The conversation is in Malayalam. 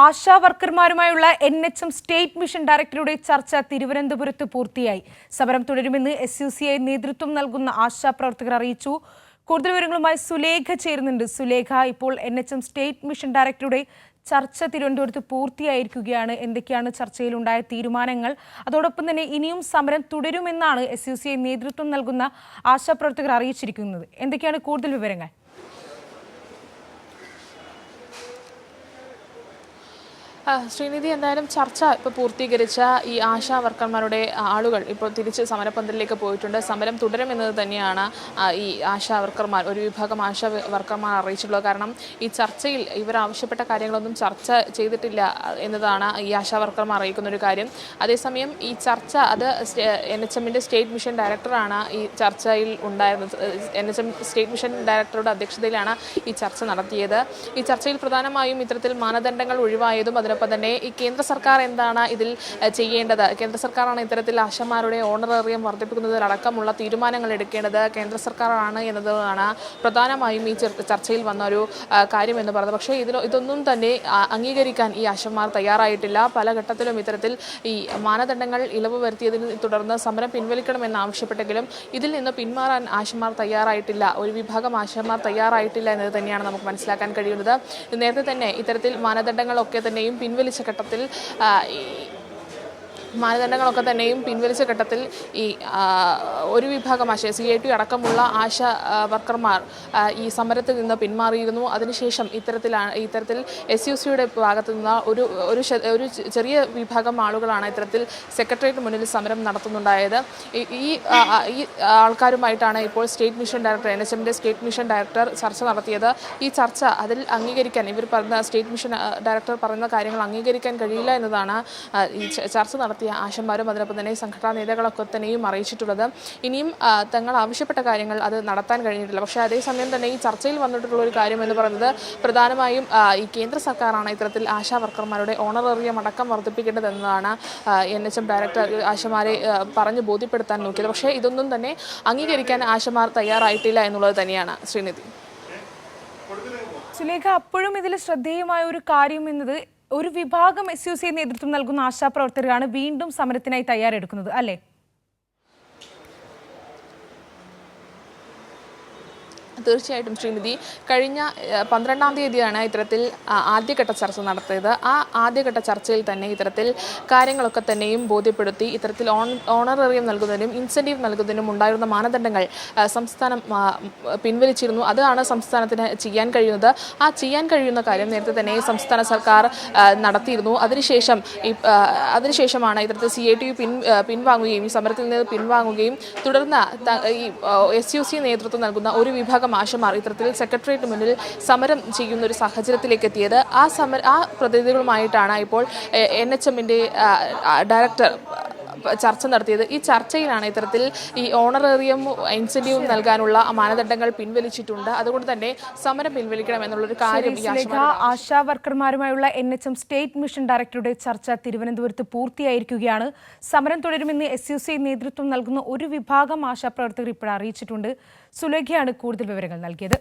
ആശാ വർക്കർമാരുമായുള്ള NHM സ്റ്റേറ്റ് മിഷൻ ഡയറക്ടറുടെ ചർച്ച തിരുവനന്തപുരത്ത് പൂർത്തിയായി. സമരം തുടരുമെന്ന് SUCI നേതൃത്വം നൽകുന്ന ആശാ പ്രവർത്തകർ അറിയിച്ചു. കൂടുതൽ വിവരങ്ങളുമായി സുലേഖ ചേരുന്നുണ്ട്. സുലേഖ, ഇപ്പോൾ NHM സ്റ്റേറ്റ് മിഷൻ ഡയറക്ടറുടെ ചർച്ച തിരുവനന്തപുരത്ത് പൂർത്തിയായിരിക്കുകയാണ്. എന്തൊക്കെയാണ് ചർച്ചയിലുണ്ടായ തീരുമാനങ്ങൾ? അതോടൊപ്പം തന്നെ ഇനിയും സമരം തുടരുമെന്നാണ് SUCI നേതൃത്വം നൽകുന്ന ആശാ പ്രവർത്തകർ അറിയിച്ചിരിക്കുന്നത്. എന്തൊക്കെയാണ് കൂടുതൽ വിവരങ്ങൾ? ശ്രീനിധി, എന്തായാലും ചർച്ച ഇപ്പോൾ പൂർത്തീകരിച്ച ഈ ആശാ വർക്കർമാരുടെ ആളുകൾ ഇപ്പോൾ തിരിച്ച് സമരപന്തലിലേക്ക് പോയിട്ടുണ്ട്. സമരം തുടരുമെന്നത് തന്നെയാണ് ഈ ആശാ വർക്കർമാർ, ഒരു വിഭാഗം ആശാ വർക്കർമാർ അറിയിച്ചിട്ടുള്ളത്. കാരണം ഈ ചർച്ചയിൽ ഇവർ ആവശ്യപ്പെട്ട കാര്യങ്ങളൊന്നും ചർച്ച ചെയ്തിട്ടില്ല എന്നതാണ് ഈ ആശാ വർക്കർമാർ അറിയിക്കുന്ന ഒരു കാര്യം. അതേസമയം ഈ ചർച്ച അത് NHMന്റെ സ്റ്റേറ്റ് മിഷൻ ഡയറക്ടറാണ് ഈ ചർച്ചയിൽ ഉണ്ടായിരുന്നത്. NHM സ്റ്റേറ്റ് മിഷൻ ഡയറക്ടറുടെ അധ്യക്ഷതയിലാണ് ഈ ചർച്ച നടത്തിയത്. ഈ ചർച്ചയിൽ പ്രധാനമായും ഇത്തരത്തിൽ മാനദണ്ഡങ്ങൾ ഒഴിവായതും അതിനൊപ്പം തന്നെ ഈ കേന്ദ്ര സർക്കാർ എന്താണ് ഇതിൽ ചെയ്യേണ്ടത്, കേന്ദ്ര സർക്കാരാണ് ഇത്തരത്തിൽ ആശാമാരുടെ ഓണറേറിയം വർദ്ധിപ്പിക്കുന്നതിലടക്കമുള്ള തീരുമാനങ്ങൾ എടുക്കേണ്ടത് കേന്ദ്ര സർക്കാരാണ് എന്നതാണ് പ്രധാനമായും ഈ ചർച്ചയിൽ വന്ന ഒരു കാര്യം എന്ന് പറയുന്നത്. പക്ഷേ ഇതൊന്നും തന്നെ അംഗീകരിക്കാൻ ഈ ആശാമാർ തയ്യാറായിട്ടില്ല. പല ഘട്ടത്തിലും ഇത്തരത്തിൽ ഈ മാനദണ്ഡങ്ങൾ ഇളവ് വരുത്തിയതിനെ തുടർന്ന് സമരം പിൻവലിക്കണമെന്ന് ആവശ്യപ്പെട്ടെങ്കിലും ഇതിൽ നിന്ന് പിന്മാറാൻ ആശാമാർ തയ്യാറായിട്ടില്ല. ഒരു വിഭാഗം ആശാമാർ തയ്യാറായിട്ടില്ല എന്നത് തന്നെയാണ് നമുക്ക് മനസ്സിലാക്കാൻ കഴിയുന്നത്. നേരത്തെ തന്നെ ഇത്തരത്തിൽ മാനദണ്ഡങ്ങളൊക്കെ തന്നെയും പിൻവലിച്ച ഘട്ടത്തിൽ ഈ ഒരു വിഭാഗം CIT അടക്കമുള്ള ആശാ വർക്കർമാർ ഈ സമരത്തിൽ നിന്ന് പിന്മാറിയിരുന്നു. അതിനുശേഷം ഇത്തരത്തിൽ SUCയുടെ ഭാഗത്തു നിന്ന് ഒരു ചെറിയ വിഭാഗം ആളുകളാണ് ഇത്തരത്തിൽ സെക്രട്ടേറിയറ്റ് മുന്നിൽ സമരം നടത്തുന്നുണ്ടായത്. ഈ ആൾക്കാരുമായിട്ടാണ് ഇപ്പോൾ സ്റ്റേറ്റ് മിഷൻ ഡയറക്ടർ, NHMന്റെ സ്റ്റേറ്റ് മിഷൻ ഡയറക്ടർ ചർച്ച നടത്തിയത്. ഈ ചർച്ച അതിൽ അംഗീകരിക്കാൻ സ്റ്റേറ്റ് മിഷൻ ഡയറക്ടർ പറയുന്ന കാര്യങ്ങൾ അംഗീകരിക്കാൻ കഴിയില്ല എന്നതാണ് ഈ ചർച്ച നടത്തിയ ആശാമാരും അതിനൊപ്പം തന്നെ സംഘടനാ നേതാക്കളൊക്കെ തന്നെയും അറിയിച്ചിട്ടുള്ളത്. ഇനിയും തങ്ങൾ ആവശ്യപ്പെട്ട കാര്യങ്ങൾ അത് നടത്താൻ കഴിഞ്ഞിട്ടില്ല. പക്ഷേ അതേസമയം തന്നെ ഈ ചർച്ചയിൽ വന്നിട്ടുള്ള ഒരു കാര്യം എന്ന് പറയുന്നത് പ്രധാനമായും ഈ കേന്ദ്ര സർക്കാരാണ് ഇത്തരത്തിൽ ആശാ വർക്കർമാരുടെ ഓണറേറിയം അടക്കം വർദ്ധിപ്പിക്കേണ്ടതെന്നതാണ് NHM ഡയറക്ടർ ആശാമാരെ പറഞ്ഞ് ബോധ്യപ്പെടുത്താൻ നോക്കിയത്. പക്ഷേ ഇതൊന്നും തന്നെ അംഗീകരിക്കാൻ ആശാമാർ തയ്യാറായിട്ടില്ല എന്നുള്ളത് തന്നെയാണ് ശ്രീനിധി. സുലേഖ, അപ്പോഴും ഇതിൽ ശ്രദ്ധേയമായ ഒരു കാര്യം എന്നത് ഒരു വിഭാഗം SUCI നേതൃത്വം നൽകുന്ന ആശാപ്രവർത്തകരാണ് വീണ്ടും സമരത്തിനായി തയ്യാറെടുക്കുന്നത്, അല്ലേ? തീർച്ചയായിട്ടും ശ്രീനിധി, കഴിഞ്ഞ 12-ാം തീയതിയാണ് ഇത്തരത്തിൽ ആദ്യഘട്ട ചർച്ച നടത്തിയത്. ആ ആദ്യഘട്ട ചർച്ചയിൽ തന്നെ ഇത്തരത്തിൽ കാര്യങ്ങളൊക്കെ തന്നെയും ബോധ്യപ്പെടുത്തി. ഇത്തരത്തിൽ ഓണറേറിയം നൽകുന്നതിനും ഇൻസെൻറ്റീവ് നൽകുന്നതിനും ഉണ്ടായിരുന്ന മാനദണ്ഡങ്ങൾ സംസ്ഥാനം പിൻവലിച്ചിരുന്നു. അതാണ് സംസ്ഥാനത്തിന് ചെയ്യാൻ കഴിയുന്നത്. ആ ചെയ്യാൻ കഴിയുന്ന കാര്യം നേരത്തെ തന്നെ സംസ്ഥാന സർക്കാർ നടത്തിയിരുന്നു. അതിനുശേഷമാണ് ഇത്തരത്തിൽ CIT പിൻവാങ്ങുകയും ഈ സമരത്തിൽ നിന്ന് പിൻവാങ്ങുകയും തുടർന്ന് ഈ SUCI നേതൃത്വം നൽകുന്ന ഒരു വിഭാഗം ആശാമാർ ഇത്തരത്തിൽ സെക്രട്ടേറിയറ്റ് മുന്നിൽ സമരം ചെയ്യുന്ന ഒരു സാഹചര്യത്തിലേക്ക് എത്തിയത്. ആ പ്രതിനിധികളുമായിട്ടാണ് ഇപ്പോൾ NHMന്റെ ഡയറക്ടർ ചർച്ച നടത്തിയത്. ഈ ചർച്ചയിലാണ് ഇത്തരത്തിൽ ഈ ഓണറേറിയം ഇൻസെന്റീവും നൽകാനുള്ള മാനദണ്ഡങ്ങൾ പിൻവലിച്ചിട്ടുണ്ട്. അതുകൊണ്ട് തന്നെ സമരം പിൻവലിക്കണം എന്നുള്ളൊരു കാര്യം ആശാ വർക്കർമാരുമായുള്ള NHM സ്റ്റേറ്റ് മിഷൻ ഡയറക്ടറുടെ ചർച്ച തിരുവനന്തപുരത്ത് പൂർത്തിയായിരിക്കുകയാണ്. സമരം തുടരുമെന്ന് SUCI നേതൃത്വം നൽകുന്ന ഒരു വിഭാഗം ആശാ പ്രവർത്തകർ ഇപ്പോൾ അറിയിച്ചിട്ടുണ്ട്. സുലേഖയാണ് കൂടുതൽ വിവരങ്ങൾ നൽകിയത്.